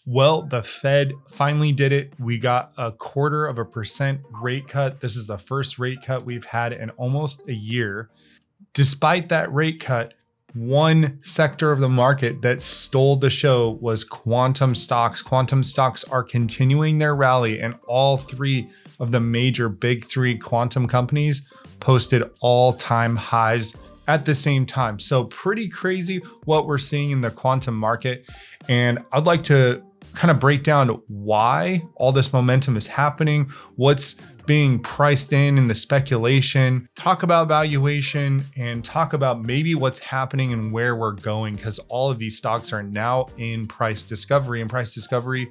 Well, the Fed finally did it. We got a 0.25% rate cut. This is the first rate cut we've had in almost a year. Despite that rate cut, one sector of the market that stole the show was quantum stocks. Quantum stocks are continuing their rally, and all three of the major big three quantum companies posted all-time highs at the same time. So pretty crazy what we're seeing in the quantum market. And I'd like to kind of break down why all this momentum is happening, what's being priced in the speculation, talk about valuation, and talk about maybe what's happening and where we're going, because all of these stocks are now in price discovery. And price discovery,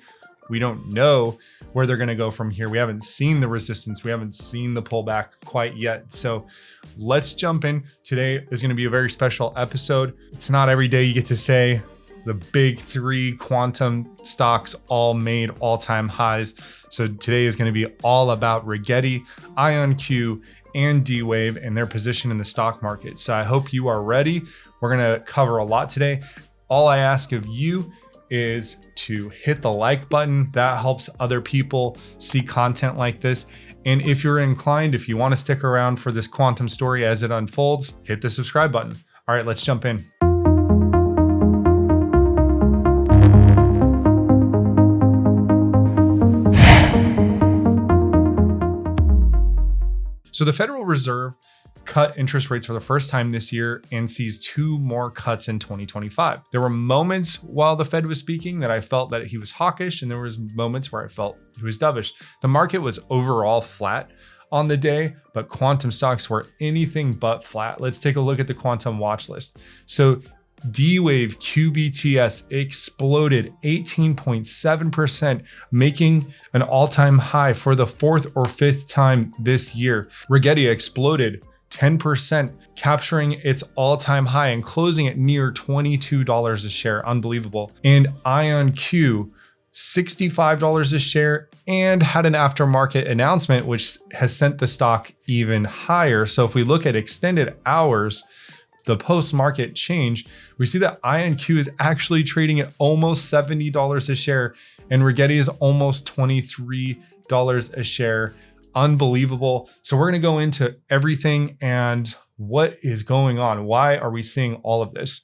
we don't know where they're going to go from here. We haven't seen the resistance. We haven't seen the pullback quite yet. So let's jump in. Today is going to be a very special episode. It's not every day you get to say the big three quantum stocks all made all-time highs. So today is going to be all about Rigetti, IonQ, and D-Wave and their position in the stock market. So I hope you are ready. We're going to cover a lot today. All I ask of you is to hit the like button. That helps other people see content like this. And if you're inclined, if you want to stick around for this quantum story as it unfolds, hit the subscribe button. All right, let's jump in. So the Federal Reserve cut interest rates for the first time this year and sees two more cuts in 2025. There were moments while the Fed was speaking that I felt that he was hawkish, and there was moments where I felt he was dovish. The market was overall flat on the day, but quantum stocks were anything but flat. Let's take a look at the quantum watch list. So D-Wave QBTS exploded 18.7%, making an all-time high for the fourth or fifth time this year. Rigetti exploded 10%, capturing its all-time high and closing at near $22 a share. Unbelievable. And IonQ, $65 a share, and had an aftermarket announcement, which has sent the stock even higher. So if we look at extended hours, the post-market change, we see that IonQ is actually trading at almost $70 a share, and Rigetti is almost $23 a share. Unbelievable. So we're going to go into everything and what is going on. Why are we seeing all of this?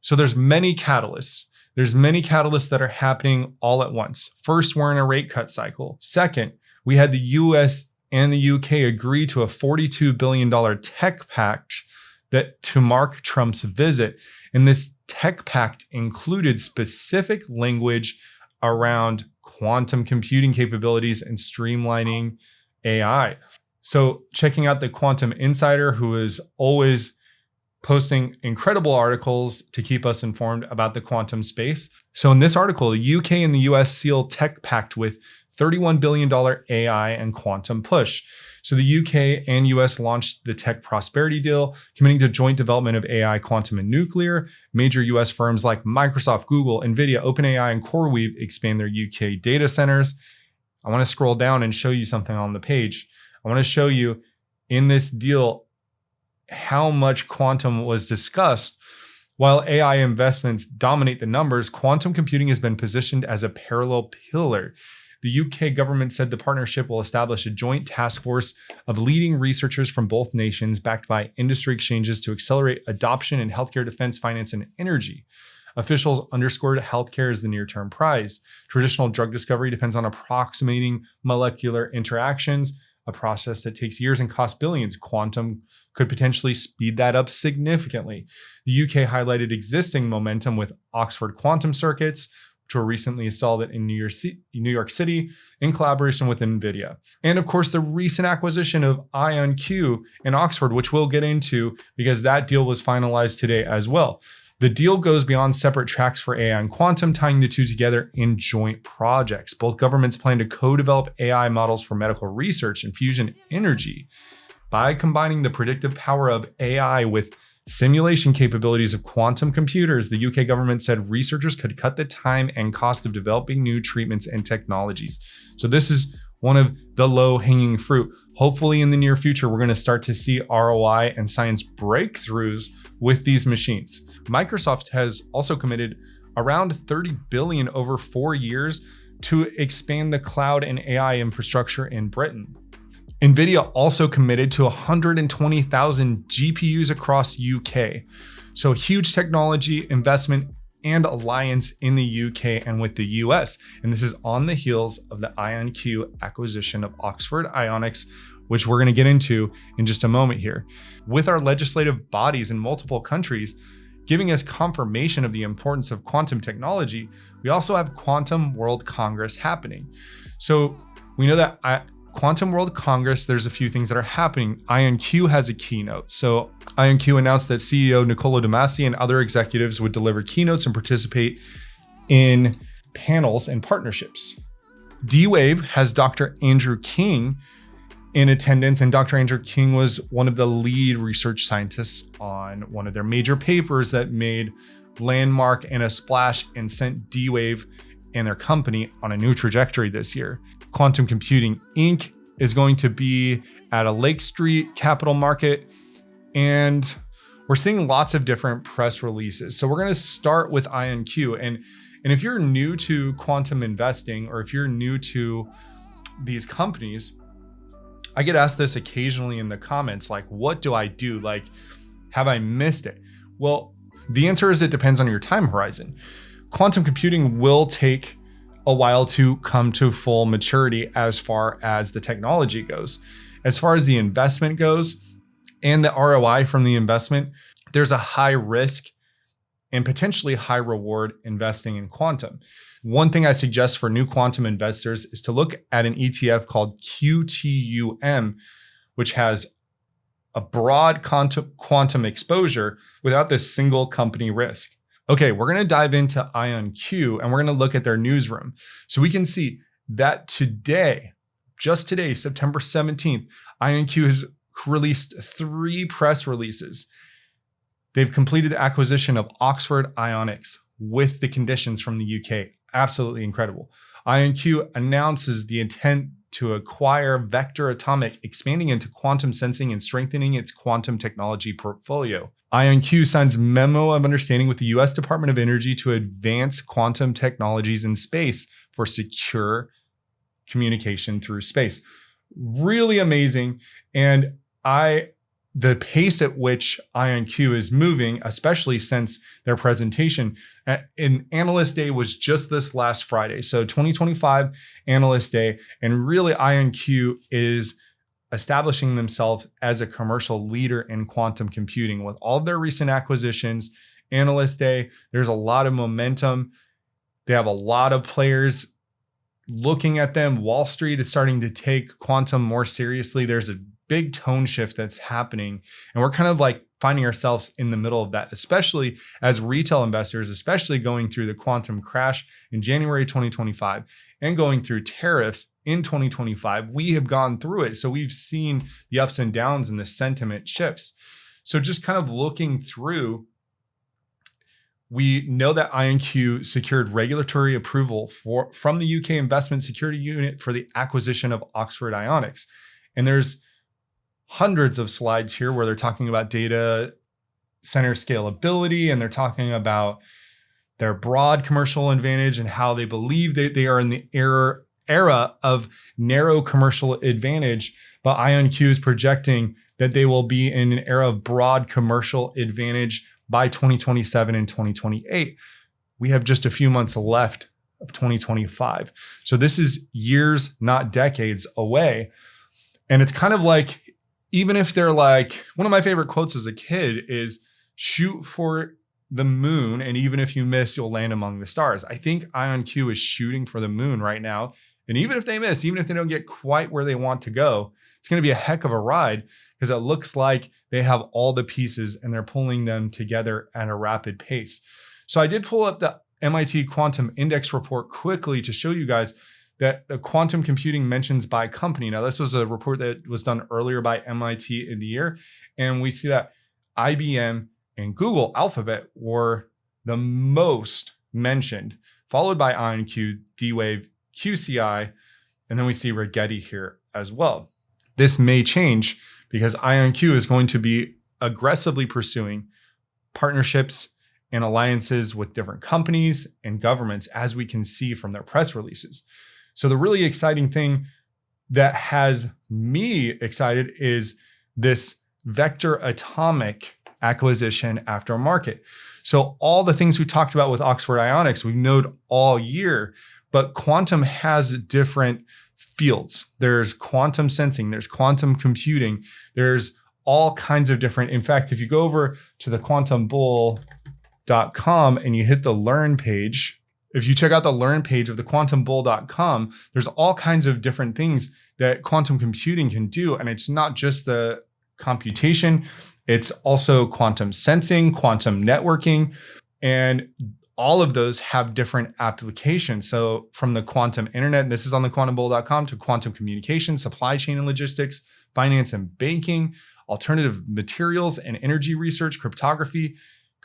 So there's many catalysts. There's many catalysts that are happening all at once. First, we're in a rate cut cycle. Second, we had the US and the UK agree to a $42 billion Tech Pact that to mark Trump's visit. And this Tech Pact included specific language around quantum computing capabilities and streamlining AI. So checking out the Quantum Insider, who is always posting incredible articles to keep us informed about the quantum space. So in this article, the UK and the US sealed Tech Pact with $31 billion AI and quantum push. So the UK and US launched the Tech Prosperity Deal, committing to joint development of AI, quantum, and nuclear. Major US firms like Microsoft, Google, Nvidia, OpenAI, and CoreWeave expand their UK data centers. I want to scroll down and show you something on the page. I want to show you in this deal how much quantum was discussed. While AI investments dominate the numbers, quantum computing has been positioned as a parallel pillar. The UK government said the partnership will establish a joint task force of leading researchers from both nations, backed by industry exchanges, to accelerate adoption in healthcare, defense, finance, and energy. Officials underscored healthcare as the near-term prize. Traditional drug discovery depends on approximating molecular interactions, a process that takes years and costs billions. Quantum could potentially speed that up significantly. The UK highlighted existing momentum with Oxford quantum circuits, which were recently installed in New York City in collaboration with Nvidia. And of course, the recent acquisition of IonQ in Oxford, which we'll get into because that deal was finalized today as well. The deal goes beyond separate tracks for AI and quantum, tying the two together in joint projects. Both governments plan to co-develop AI models for medical research and fusion energy. By combining the predictive power of AI with simulation capabilities of quantum computers, the UK government said researchers could cut the time and cost of developing new treatments and technologies. So this is one of the low-hanging fruit. Hopefully in the near future, we're going to start to see ROI and science breakthroughs with these machines. Microsoft has also committed around $30 billion over 4 years to expand the cloud and AI infrastructure in Britain. Nvidia also committed to 120,000 GPUs across UK. So huge technology investment and alliance in the UK and with the US. And this is on the heels of the IonQ acquisition of Oxford Ionics, which we're going to get into in just a moment here. With our legislative bodies in multiple countries giving us confirmation of the importance of quantum technology, we also have Quantum World Congress happening. So we know that at Quantum World Congress, there's a few things that are happening. IonQ has a keynote. So IonQ announced that CEO Niccolo de Masi and other executives would deliver keynotes and participate in panels and partnerships. D-Wave has Dr. Andrew King in attendance, and Dr. Andrew King was one of the lead research scientists on one of their major papers that made landmark and a splash and sent D-Wave and their company on a new trajectory this year. Quantum Computing Inc. is going to be at a Lake Street capital market, and we're seeing lots of different press releases. So we're going to start with IonQ. And if you're new to quantum investing, or if you're new to these companies, I get asked this occasionally in the comments, like, what do I do? Like, have I missed it? Well, the answer is it depends on your time horizon. Quantum computing will take a while to come to full maturity as far as the technology goes. As far as the investment goes and the ROI from the investment, there's a high risk and potentially high reward investing in quantum. One thing I suggest for new quantum investors is to look at an ETF called QTUM, which has a broad quantum exposure without this single company risk. Okay, we're going to dive into IonQ and we're going to look at their newsroom. So we can see that today, just today, September 17th, IonQ has released 3 press releases. They've completed the acquisition of Oxford Ionics with the conditions from the UK. Absolutely incredible. IonQ announces the intent to acquire Vector Atomic, expanding into quantum sensing and strengthening its quantum technology portfolio. IonQ signs memo of understanding with the US Department of Energy to advance quantum technologies in space for secure communication through space. Really amazing. And the pace at which IonQ is moving, especially since their presentation in Analyst Day was just this last Friday. So 2025 Analyst Day, and really IonQ is establishing themselves as a commercial leader in quantum computing with all of their recent acquisitions. Analyst Day, there's a lot of momentum. They have a lot of players looking at them. Wall Street is starting to take quantum more seriously. There's a big tone shift that's happening. And we're kind of like finding ourselves in the middle of that, especially as retail investors, especially going through the quantum crash in January 2025 and going through tariffs in 2025. We have gone through it. So we've seen the ups and downs and the sentiment shifts. So just kind of looking through, we know that IonQ secured regulatory approval from the UK Investment Security Unit for the acquisition of Oxford Ionics. And there's hundreds of slides here where they're talking about data center scalability, and they're talking about their broad commercial advantage and how they believe that they are in the era of narrow commercial advantage. But IonQ is projecting that they will be in an era of broad commercial advantage by 2027 and 2028. We have just a few months left of 2025. So this is years, not decades away. And it's kind of like, even if they're like, one of my favorite quotes as a kid is shoot for the moon, and even if you miss, you'll land among the stars. I think IonQ is shooting for the moon right now. And even if they miss, even if they don't get quite where they want to go, it's going to be a heck of a ride, because it looks like they have all the pieces and they're pulling them together at a rapid pace. So I did pull up the MIT Quantum Index report quickly to show you guys that the quantum computing mentions by company. Now, this was a report that was done earlier by MIT in the year. And we see that IBM and Google Alphabet were the most mentioned, followed by IonQ, D-Wave, QCI, and then we see Rigetti here as well. This may change because IonQ is going to be aggressively pursuing partnerships and alliances with different companies and governments, as we can see from their press releases. So the really exciting thing that has me excited is this Vector Atomic acquisition aftermarket. So all the things we talked about with Oxford Ionics, we've known all year, but quantum has different fields. There's quantum sensing, there's quantum computing, there's all kinds of different. In fact, if you go over to the quantumbull.com and you hit the learn page, if you check out the learn page of the quantumbull.com, there's all kinds of different things that quantum computing can do. And it's not just the computation, it's also quantum sensing, quantum networking, and all of those have different applications. So from the quantum internet, and this is on the quantumbull.com, to quantum communication, supply chain and logistics, finance and banking, alternative materials and energy research, cryptography,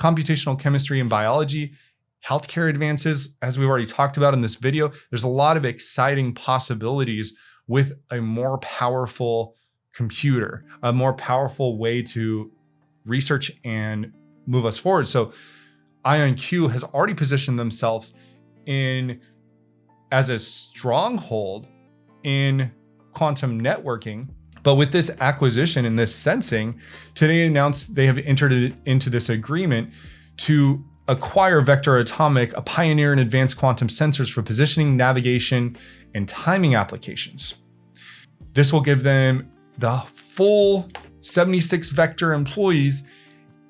computational chemistry and biology, healthcare advances, as we've already talked about in this video. There's a lot of exciting possibilities with a more powerful computer, a more powerful way to research and move us forward. So IonQ has already positioned themselves as a stronghold in quantum networking. But with this acquisition and this sensing, today announced they have entered into this agreement to acquire Vector Atomic, a pioneer in advanced quantum sensors for positioning, navigation, and timing applications. This will give them the full 76 Vector employees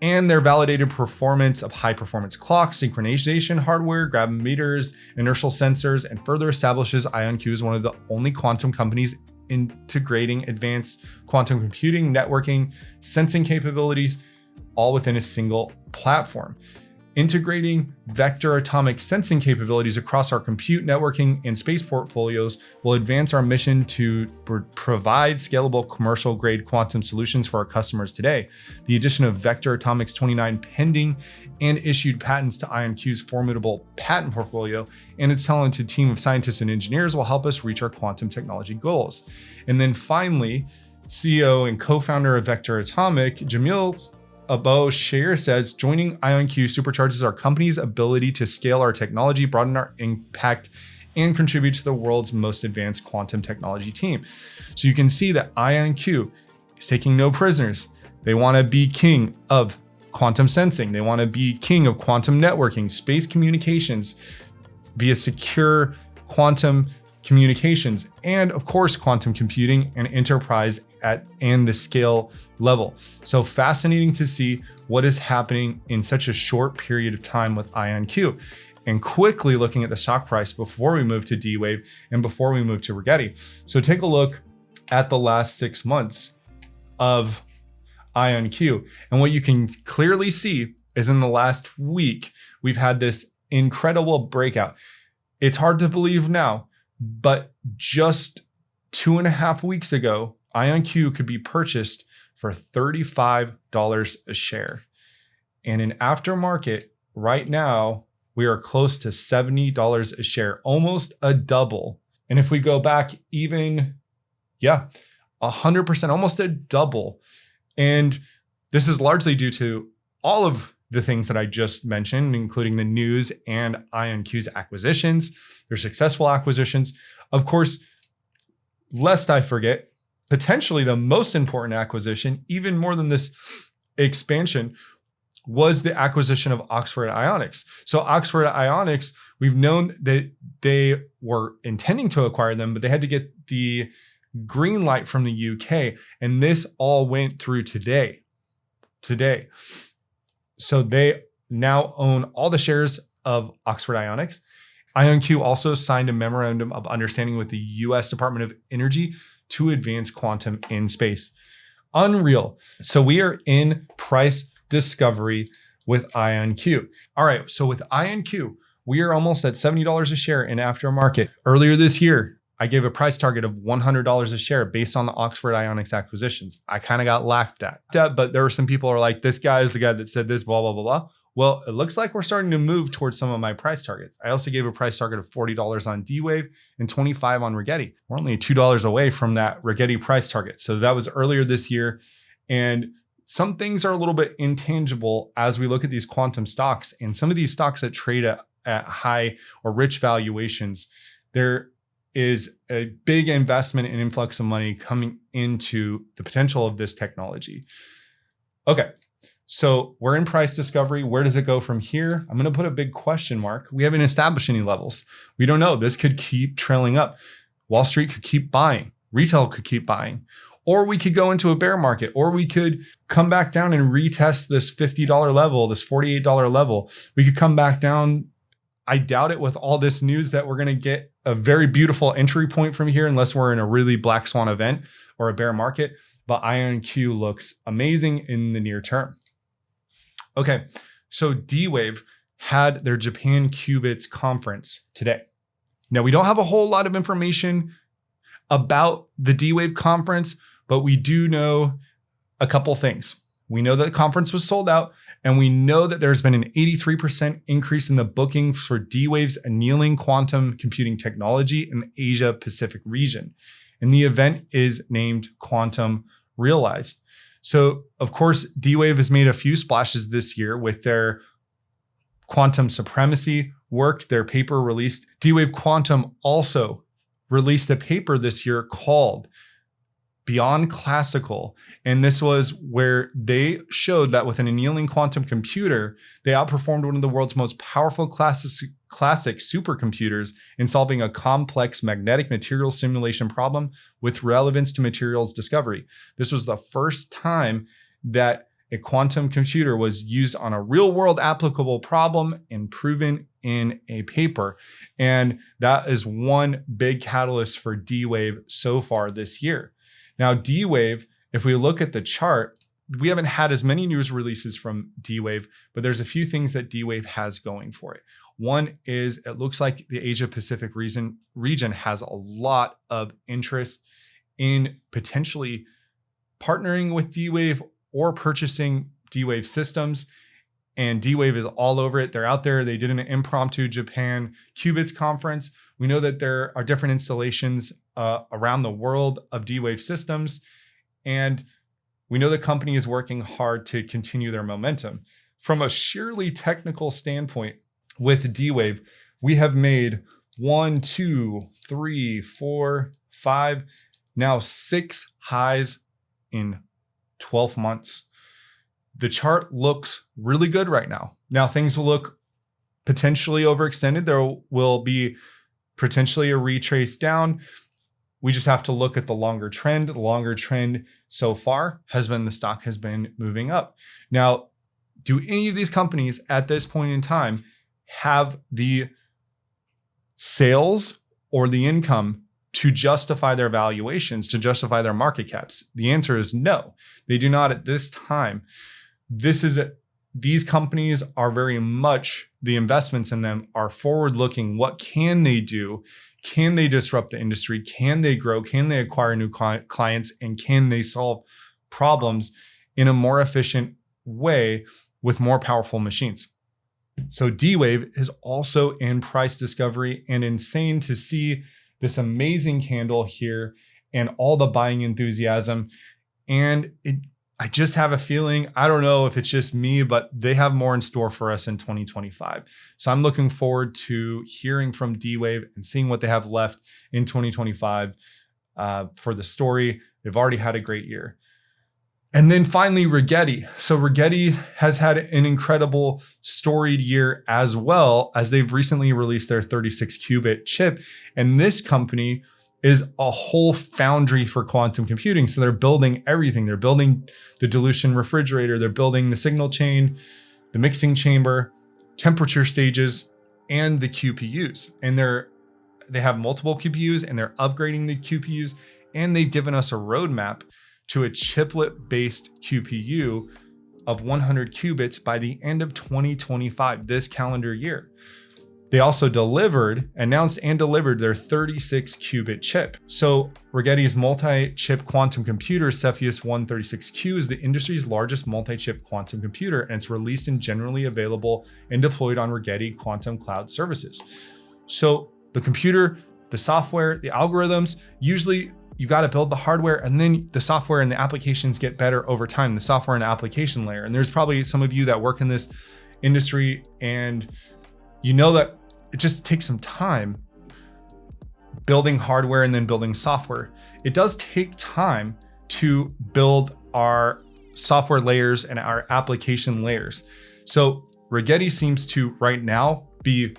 and their validated performance of high-performance clocks, synchronization hardware, gravimeters, inertial sensors, and further establishes IonQ as one of the only quantum companies integrating advanced quantum computing, networking, sensing capabilities, all within a single platform. Integrating Vector Atomic sensing capabilities across our compute, networking, and space portfolios will advance our mission to provide scalable commercial-grade quantum solutions for our customers today. The addition of Vector Atomic's 29 pending and issued patents to IonQ's formidable patent portfolio and its talented team of scientists and engineers will help us reach our quantum technology goals. And then finally, CEO and co-founder of Vector Atomic, Jamil Abo-Shair says, joining IonQ supercharges our company's ability to scale our technology, broaden our impact, and contribute to the world's most advanced quantum technology team. So you can see that IonQ is taking no prisoners. They want to be king of quantum sensing. They want to be king of quantum networking, space communications via secure quantum communications, and of course, quantum computing and enterprise and the scale level. So fascinating to see what is happening in such a short period of time with IonQ. And quickly looking at the stock price before we move to D-Wave and before we move to Rigetti. So take a look at the last 6 months of IonQ. And what you can clearly see is in the last week, we've had this incredible breakout. It's hard to believe now, but just 2.5 weeks ago, IonQ could be purchased for $35 a share. And in aftermarket, right now, we are close to $70 a share, almost a double. And if we go back even, 100%, almost a double. And this is largely due to all of the things that I just mentioned, including the news and IonQ's acquisitions, their successful acquisitions. Of course, lest I forget, potentially the most important acquisition, even more than this expansion, was the acquisition of Oxford Ionics. So Oxford Ionics, we've known that they were intending to acquire them, but they had to get the green light from the UK. And this all went through today. So they now own all the shares of Oxford Ionics. IonQ also signed a memorandum of understanding with the US Department of Energy to advance quantum in space. Unreal. So we are in price discovery with IonQ. All right, so with IonQ, we are almost at $70 a share in aftermarket. Earlier this year, I gave a price target of $100 a share based on the Oxford Ionics acquisitions. I kind of got laughed at, but there were some people who are like, this guy is the guy that said this, blah, blah, blah, blah. Well, it looks like we're starting to move towards some of my price targets. I also gave a price target of $40 on D-Wave and $25 on Rigetti. We're only $2 away from that Rigetti price target. So that was earlier this year. And some things are a little bit intangible as we look at these quantum stocks, and some of these stocks that trade at high or rich valuations. There is a big investment and influx of money coming into the potential of this technology. Okay, so we're in price discovery. Where does it go from here? I'm going to put a big question mark. We haven't established any levels. We don't know. This could keep trailing up. Wall Street could keep buying. Retail could keep buying. Or we could go into a bear market, or we could come back down and retest this $50 level, this $48 level. We could come back down. I doubt it with all this news that we're going to get a very beautiful entry point from here, unless we're in a really black swan event or a bear market. But IonQ looks amazing in the near term. Okay, so D-Wave had their Japan Qubits Conference today. Now, we don't have a whole lot of information about the D-Wave conference, but we do know a couple things. We know that the conference was sold out, and we know that there's been an 83% increase in the booking for D-Wave's annealing quantum computing technology in the Asia Pacific region. And the event is named Quantum Realized. So, of course, D-Wave has made a few splashes this year with their quantum supremacy work, their paper released. D-Wave Quantum also released a paper this year called Beyond Classical. And this was where they showed that with an annealing quantum computer, they outperformed one of the world's most powerful classic supercomputers in solving a complex magnetic material simulation problem with relevance to materials discovery. This was the first time that a quantum computer was used on a real world applicable problem and proven in a paper. And that is one big catalyst for D-Wave so far this year. Now, D-Wave, if we look at the chart, we haven't had as many news releases from D-Wave, but there's a few things that D-Wave has going for it. One is it looks like the Asia Pacific region has a lot of interest in potentially partnering with D-Wave or purchasing D-Wave systems. And D-Wave is all over it. They're out there. They did an impromptu Japan Qubits conference. We know that there are different installations around the world of D-Wave systems. And we know the company is working hard to continue their momentum. From a sheerly technical standpoint with D-Wave, we have made 1, 2, 3, 4, 5, now 6 highs in 12 months. The chart looks really good right now. Now things will look potentially overextended. There will be potentially a retrace down. We just have to look at the longer trend. The longer trend so far has been the stock has been moving up. Now, do any of these companies at this point in time have the sales or the income to justify their valuations, to justify their market caps? The answer is no, they do not at this time. These companies are very much, the investments in them are forward looking. What can they do? Can they disrupt the industry? Can they grow? Can they acquire new clients? And can they solve problems in a more efficient way with more powerful machines? So D-Wave is also in price discovery, and insane to see this amazing candle here and all the buying enthusiasm. And I just have a feeling, I don't know if it's just me, but they have more in store for us in 2025. So I'm looking forward to hearing from D-Wave and seeing what they have left in 2025 for the story. They've already had a great year. And then finally, Rigetti. So Rigetti has had an incredible storied year, as well as they've recently released their 36 qubit chip. And this company is a whole foundry for quantum computing. So they're building everything. They're building the dilution refrigerator. They're building the signal chain, the mixing chamber, temperature stages, and the QPUs. And they have multiple QPUs, and they're upgrading the QPUs. And they've given us a roadmap to a chiplet-based QPU of 100 qubits by the end of 2025, this calendar year. They also announced and delivered their 36 qubit chip. So Rigetti's multi-chip quantum computer, Cepheus 136Q, is the industry's largest multi-chip quantum computer, and it's released and generally available and deployed on Rigetti quantum cloud services. So the computer, the software, the algorithms, usually you got to build the hardware, and then the software and the applications get better over time, the software and application layer. And there's probably some of you that work in this industry, and you know that it just takes some time building hardware and then building software. It does take time to build our software layers and our application layers. So Rigetti seems to right now be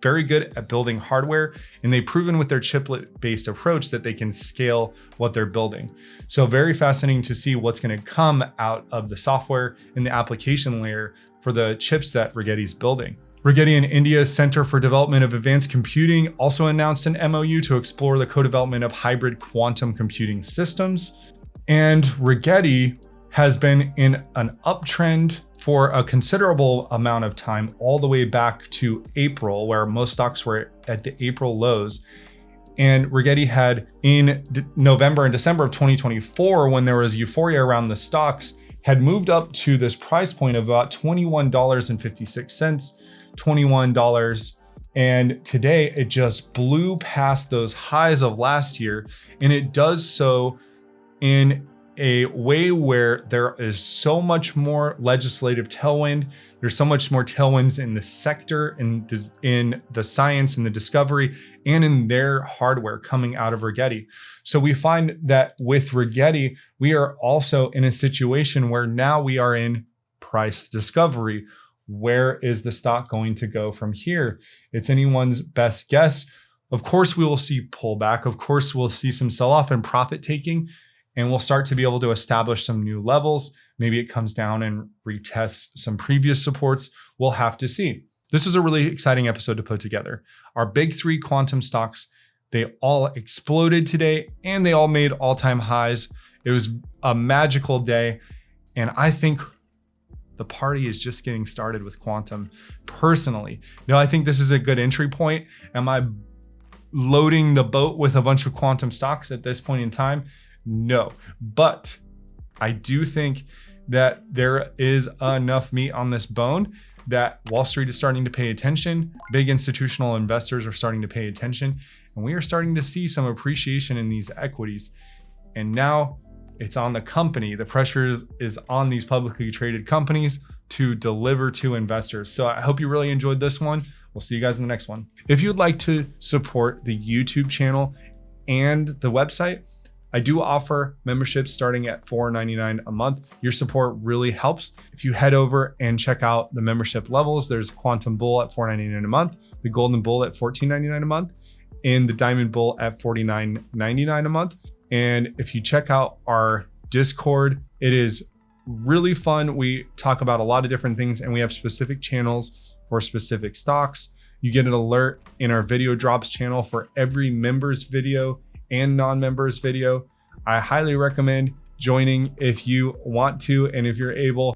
very good at building hardware, and they've proven with their chiplet-based approach that they can scale what they're building. So very fascinating to see what's going to come out of the software and the application layer for the chips that Rigetti's building. Rigetti and India's Center for Development of Advanced Computing also announced an MOU to explore the co-development of hybrid quantum computing systems. And Rigetti has been in an uptrend for a considerable amount of time, all the way back to April, where most stocks were at the April lows. And Rigetti had in November and December of 2024, when there was euphoria around the stocks, had moved up to this price point of about $21.56, $21. And today it just blew past those highs of last year. And it does so in a way where there is so much more legislative tailwind. There's so much more tailwinds in the sector, in the science and the discovery, and in their hardware coming out of Rigetti. So we find that with Rigetti, we are also in a situation where now we are in price discovery. Where is the stock going to go from here? It's anyone's best guess. Of course, we will see pullback. Of course, we'll see some sell-off and profit taking, and we'll start to be able to establish some new levels. Maybe it comes down and retests some previous supports. We'll have to see. This is a really exciting episode to put together. Our big three quantum stocks, they all exploded today, and they all made all-time highs. It was a magical day, and I think the party is just getting started with quantum personally. Now, I think this is a good entry point. Am I loading the boat with a bunch of quantum stocks at this point in time? No, but I do think that there is enough meat on this bone that Wall Street is starting to pay attention. Big institutional investors are starting to pay attention, and we are starting to see some appreciation in these equities. And now it's on the company. The pressure is on these publicly traded companies to deliver to investors. So I hope you really enjoyed this one. We'll see you guys in the next one. If you'd like to support the YouTube channel and the website, I do offer memberships starting at $4.99 a month. Your support really helps. If you head over and check out the membership levels, there's Quantum Bull at $4.99 a month, the Golden Bull at $14.99 a month, and the Diamond Bull at $49.99 a month. And if you check out our Discord, it is really fun. We talk about a lot of different things, and we have specific channels for specific stocks. You get an alert in our video drops channel for every members video and non-members video. I highly recommend joining if you want to and if you're able.